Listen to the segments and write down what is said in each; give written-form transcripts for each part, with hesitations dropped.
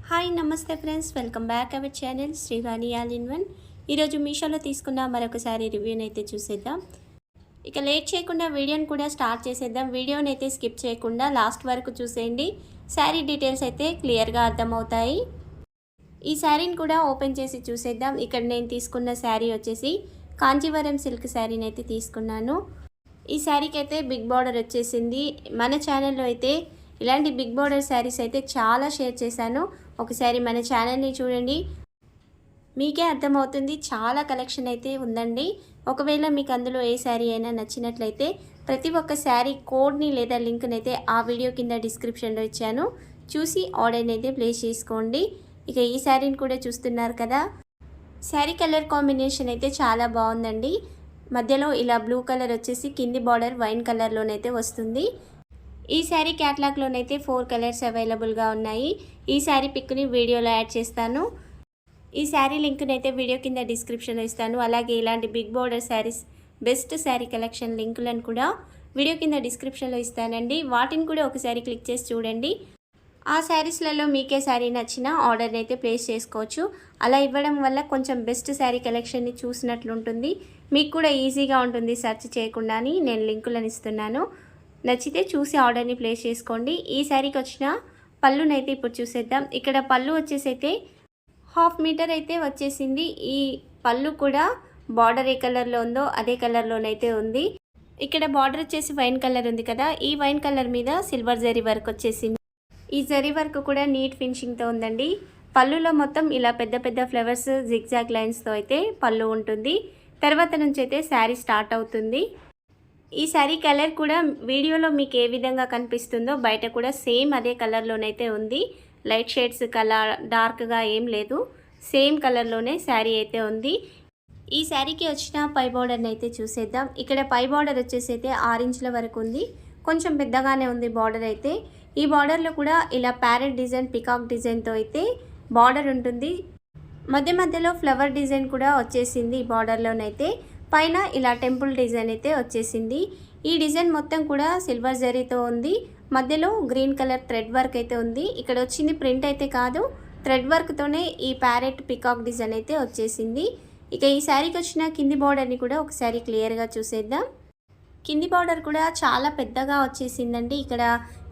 Hi నమస్తే friends, welcome back our channel Srivani all in one. ఈరోజు మీషోలో తీసుకున్న మరొకసారి రివ్యూని అయితే చూసేద్దాం. ఇక లేట్ చేయకుండా వీడియోని కూడా స్టార్ట్ చేసేద్దాం. వీడియోని అయితే స్కిప్ చేయకుండా లాస్ట్ వరకు చూసేయండి. శారీ డీటెయిల్స్ అయితే క్లియర్గా అర్థమవుతాయి. ఈ శారీని కూడా ఓపెన్ చేసి చూసేద్దాం. ఇక్కడ నేను తీసుకున్న శారీ వచ్చేసి కాంచీవరం సిల్క్ శారీని అయితే తీసుకున్నాను. ఈ శారీకి అయితే బిగ్ బార్డర్ వచ్చేసింది. మన ఛానల్లో అయితే ఇలాంటి బిగ్ బార్డర్ శారీస్ అయితే చాలా షేర్ చేశాను. ఒకసారి మన ఛానల్ని చూడండి, మీకే అర్థమవుతుంది. చాలా కలెక్షన్ అయితే ఉందండి. ఒకవేళ మీకు అందులో ఏ శారీ అయినా నచ్చినట్లయితే ప్రతి ఒక్క శారీ కోడ్ని లేదా లింక్ని అయితే ఆ వీడియో కింద డిస్క్రిప్షన్లో ఇచ్చాను, చూసి ఆర్డర్ని అయితే ప్లేస్ చేసుకోండి. ఇక ఈ శారీని కూడా చూస్తున్నారు కదా, శారీ కలర్ కాంబినేషన్ అయితే చాలా బాగుందండి. మధ్యలో ఇలా బ్లూ కలర్ వచ్చేసి కింది బార్డర్ వైన్ కలర్లోనైతే వస్తుంది. ఈ శారీ క్యాటలాగ్లోనైతే 4 కలర్స్ అవైలబుల్గా ఉన్నాయి. ఈ శారీ పిక్ని వీడియోలో యాడ్ చేస్తాను. ఈ శారీ లింక్ని అయితే వీడియో కింద డిస్క్రిప్షన్లో ఇస్తాను. అలాగే ఇలాంటి big border saris best sari collection లింకులను కూడా వీడియో కింద డిస్క్రిప్షన్లో ఇస్తానండి. వాటిని కూడా ఒకసారి క్లిక్ చేసి చూడండి. ఆ శారీస్లలో మీకే శారీ నచ్చినా ఆర్డర్ని అయితే ప్లేస్ చేసుకోవచ్చు. అలా ఇవ్వడం వల్ల కొంచెం బెస్ట్ శారీ కలెక్షన్ని చూసినట్లుంటుంది, మీకు కూడా ఈజీగా ఉంటుంది సెర్చ్ చేయకుండాని. నేను లింకులను ఇస్తున్నాను, నచ్చితే చూసి ఆర్డర్ని ప్లేస్ చేసుకోండి. ఈ శారీకి వచ్చిన పళ్ళునైతే ఇప్పుడు చూసేద్దాం. ఇక్కడ పళ్ళు వచ్చేసి అయితే 1/2 మీటర్ అయితే వచ్చేసింది. ఈ పళ్ళు కూడా బార్డర్ ఏ కలర్లో ఉందో అదే కలర్లోనైతే ఉంది. ఇక్కడ బార్డర్ వచ్చేసి వైన్ కలర్ ఉంది కదా, ఈ వైన్ కలర్ మీద సిల్వర్ జరీ వర్క్ వచ్చేసింది. ఈ జరీ వర్క్ కూడా నీట్ ఫినిషింగ్తో ఉందండి. పళ్ళులో మొత్తం ఇలా పెద్ద పెద్ద ఫ్లవర్స్ జిగ్జాగ్ లైన్స్తో అయితే పళ్ళు ఉంటుంది. తర్వాత నుంచి అయితే శారీ స్టార్ట్ అవుతుంది. ఈ శారీ కలర్ కూడా వీడియోలో మీకు ఏ విధంగా కనిపిస్తుందో బయట కూడా సేమ్ అదే కలర్లోనైతే ఉంది. లైట్ షేడ్స్ కలర్ డార్క్గా ఏం లేదు, సేమ్ కలర్లోనే శారీ అయితే ఉంది. ఈ శారీకి వచ్చిన పై బార్డర్ని అయితే చూసేద్దాం. ఇక్కడ పై బార్డర్ వచ్చేసి అయితే 6 ఇంచుల వరకు ఉంది. కొంచెం పెద్దగానే ఉంది బార్డర్ అయితే. ఈ బార్డర్లో కూడా ఇలా ప్యారెట్ డిజైన్ పికాక్ డిజైన్తో అయితే బార్డర్ ఉంటుంది. మధ్య మధ్యలో ఫ్లవర్ డిజైన్ కూడా వచ్చేసింది. ఈ బార్డర్లోనైతే పైన ఇలా టెంపుల్ డిజైన్ అయితే వచ్చేసింది. ఈ డిజైన్ మొత్తం కూడా సిల్వర్ జరీతో ఉంది. మధ్యలో గ్రీన్ కలర్ థ్రెడ్ వర్క్ అయితే ఉంది. ఇక్కడ వచ్చింది ప్రింట్ అయితే కాదు, థ్రెడ్ వర్క్తోనే ఈ ప్యారెట్ పికాక్ డిజైన్ అయితే వచ్చేసింది. ఇక ఈ శారీకి వచ్చిన కింది బార్డర్ని కూడా ఒకసారి క్లియర్గా చూసేద్దాం. కింది బార్డర్ కూడా చాలా పెద్దగా వచ్చేసిందండి. ఇక్కడ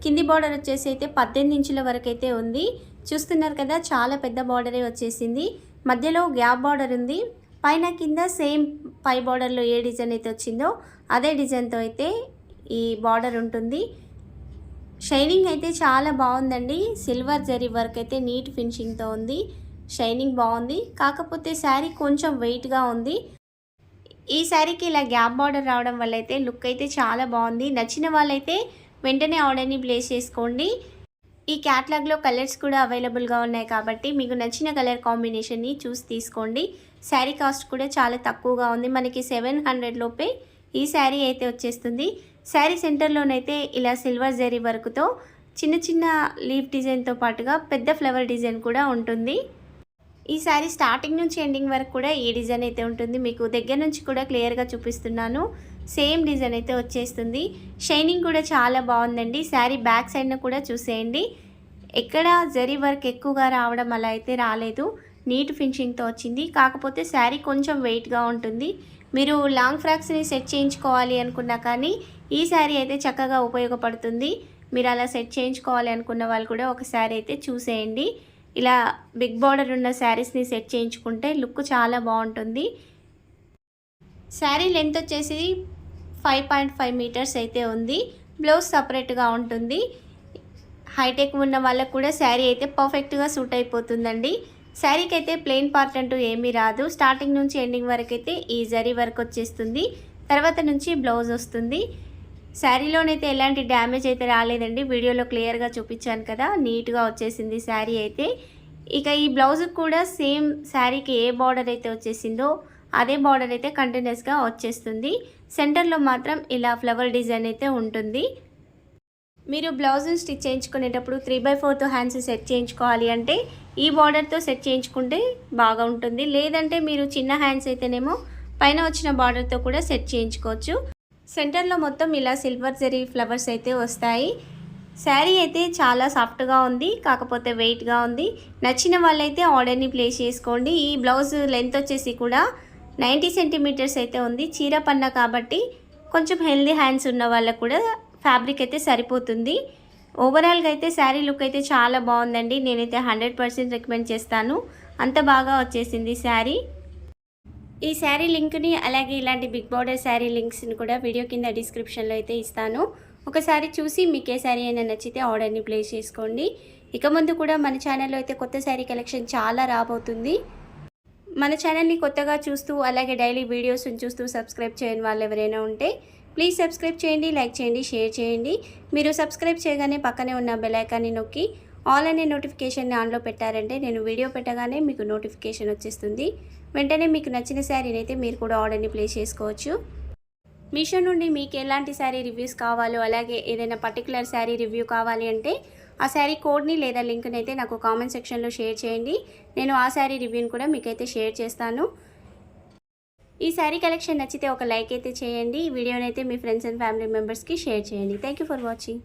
కింది బార్డర్ వచ్చేసి అయితే 18 ఇంచుల వరకు అయితే ఉంది. చూస్తున్నారు కదా, చాలా పెద్ద బార్డరే వచ్చేసింది. మధ్యలో గ్యాప్ బార్డర్ ఉంది. పైన కింద సేమ్ పై బార్డర్లో ఏ డిజైన్ అయితే వచ్చిందో అదే డిజైన్తో అయితే ఈ బార్డర్ ఉంటుంది. షైనింగ్ అయితే చాలా బాగుందండి. సిల్వర్ జరీ వర్క్ అయితే నీట్ ఫినిషింగ్తో ఉంది. షైనింగ్ బాగుంది, కాకపోతే శారీ కొంచెం వెయిట్గా ఉంది. ఈ శారీకి ఇలా గ్యాప్ బార్డర్ రావడం వల్ల అయితే లుక్ అయితే చాలా బాగుంది. నచ్చిన వాళ్ళైతే వెంటనే ఆర్డర్ని ప్లేస్ చేసుకోండి. ఈ క్యాటలాగ్లో కలర్స్ కూడా అవైలబుల్గా ఉన్నాయి కాబట్టి మీకు నచ్చిన కలర్ కాంబినేషన్ని చూసి తీసుకోండి. శారీ కాస్ట్ కూడా చాలా తక్కువగా ఉంది. మనకి 700 లోపే ఈ శారీ అయితే వచ్చేస్తుంది. శారీ సెంటర్లోనైతే ఇలా సిల్వర్ జరీ వర్క్తో చిన్న చిన్న లీఫ్ డిజైన్తో పాటుగా పెద్ద ఫ్లవర్ డిజైన్ కూడా ఉంటుంది. ఈ శారీ స్టార్టింగ్ నుంచి ఎండింగ్ వరకు కూడా ఈ డిజైన్ అయితే ఉంటుంది. మీకు దగ్గర నుంచి కూడా క్లియర్గా చూపిస్తున్నాను. సేమ్ డిజైన్ అయితే వచ్చేస్తుంది. షైనింగ్ కూడా చాలా బాగుందండి. శారీ బ్యాక్ సైడ్ను కూడా చూసేయండి. ఎక్కడ జరీ వర్క్ ఎక్కువగా రావడం అలా అయితే రాలేదు, నీట్ ఫినిషింగ్తో వచ్చింది. కాకపోతే శారీ కొంచెం వెయిట్గా ఉంటుంది. మీరు లాంగ్ ఫ్రాక్స్ని సెట్ చేయించుకోవాలి అనుకున్నా కానీ ఈ శారీ అయితే చక్కగా ఉపయోగపడుతుంది. మీరు అలా సెట్ చేయించుకోవాలి అనుకున్న వాళ్ళు కూడా ఒకసారి అయితే చూసేయండి. ఇలా బిగ్ బార్డర్ ఉన్న శారీస్ని సెట్ చేయించుకుంటే లుక్ చాలా బాగుంటుంది. శారీ లెంత్ వచ్చేసి 5.5 మీటర్స్ అయితే ఉంది. బ్లౌజ్ సపరేట్గా ఉంటుంది. హైటెక్ ఉన్న వాళ్ళకు కూడా శారీ అయితే పర్ఫెక్ట్గా సూట్ అయిపోతుందండి. శారీకి అయితే ప్లెయిన్ పార్ట్ అంటూ ఏమీ రాదు. స్టార్టింగ్ నుంచి ఎండింగ్ వరకు అయితే ఈ జరీ వర్క్ వచ్చేస్తుంది. తర్వాత నుంచి బ్లౌజ్ వస్తుంది. శారీలోనైతే ఎలాంటి డ్యామేజ్ అయితే రాలేదండి. వీడియోలో క్లియర్గా చూపించాను కదా, నీట్గా వచ్చేసింది శారీ అయితే. ఇక ఈ బ్లౌజ్ కూడా సేమ్ శారీకి ఏ బార్డర్ అయితే వచ్చేసిందో అదే బార్డర్ అయితే కంటిన్యూస్గా వచ్చేస్తుంది. సెంటర్లో మాత్రం ఇలా ఫ్లవర్ డిజైన్ అయితే ఉంటుంది. మీరు బ్లౌజ్ని స్టిచ్ చేయించుకునేటప్పుడు 3/4 హ్యాండ్స్ సెట్ చేయించుకోవాలి అంటే ఈ బార్డర్తో సెట్ చేయించుకుంటే బాగా ఉంటుంది. లేదంటే మీరు చిన్న హ్యాండ్స్ అయితేనేమో పైన వచ్చిన బార్డర్తో కూడా సెట్ చేయించుకోవచ్చు. సెంటర్లో మొత్తం ఇలా సిల్వర్ జరీ ఫ్లవర్స్ అయితే వస్తాయి. శారీ అయితే చాలా సాఫ్ట్గా ఉంది, కాకపోతే వెయిట్గా ఉంది. నచ్చిన వాళ్ళైతే ఆర్డర్ని ప్లేస్ చేసుకోండి. ఈ బ్లౌజ్ లెంత్ వచ్చేసి కూడా 90 సెంటీమీటర్స్ అయితే ఉంది. చీర పన్న కాబట్టి కొంచెం హెల్దీ హ్యాండ్స్ ఉన్న వాళ్ళకు కూడా ఫ్యాబ్రిక్ అయితే సరిపోతుంది. ఓవరాల్గా అయితే శారీ లుక్ అయితే చాలా బాగుందండి. నేనైతే 100% రికమెండ్ చేస్తాను. అంత బాగా వచ్చేసింది శారీ. ఈ శారీ లింక్ని అలాగే ఇలాంటి బిగ్ బార్డర్ శారీ లింక్స్ని కూడా వీడియో కింద డిస్క్రిప్షన్లో అయితే ఇస్తాను. ఒకసారి చూసి మీకు ఏ శారీ అయినా నచ్చితే ఆర్డర్ని ప్లేస్ చేసుకోండి. ఇక ముందు కూడా మన ఛానల్లో అయితే కొత్త శారీ కలెక్షన్ చాలా రాబోతుంది. మన ఛానల్ని కొత్తగా చూస్తూ అలాగే డైలీ వీడియోస్ని చూస్తూ సబ్స్క్రైబ్ చేయని వాళ్ళు ఎవరైనా ఉంటే ప్లీజ్ సబ్స్క్రైబ్ చేయండి, లైక్ చేయండి, షేర్ చేయండి. మీరు సబ్స్క్రైబ్ చేయగానే పక్కనే ఉన్న బెల్ ఐకాన్ని నొక్కి ఆల్ అనే నోటిఫికేషన్ని ఆన్లో పెట్టారంటే నేను వీడియో పెట్టగానే మీకు నోటిఫికేషన్ వచ్చేస్తుంది. వెంటనే మీకు నచ్చిన శారీని అయితే మీరు కూడా ఆర్డర్ని ప్లేస్ చేసుకోవచ్చు. మీషో నుండి మీకు ఎలాంటి శారీ రివ్యూస్ కావాలో అలాగే ఏదైనా పర్టికులర్ శారీ రివ్యూ కావాలి అంటే ఆ శారీ కోడ్ని లేదా లింక్ని అయితే నాకు కామెంట్ సెక్షన్లో షేర్ చేయండి. నేను ఆ శారీ రివ్యూని కూడా మీకైతే షేర్ చేస్తాను. ఈ శారీ కలెక్షన్ నచ్చితే ఒక లైక్ అయితే చేయండి. ఈ వీడియోని అయితే మీ ఫ్రెండ్స్ అండ్ ఫ్యామిలీ మెంబర్స్కి షేర్ చేయండి. Thank you for watching.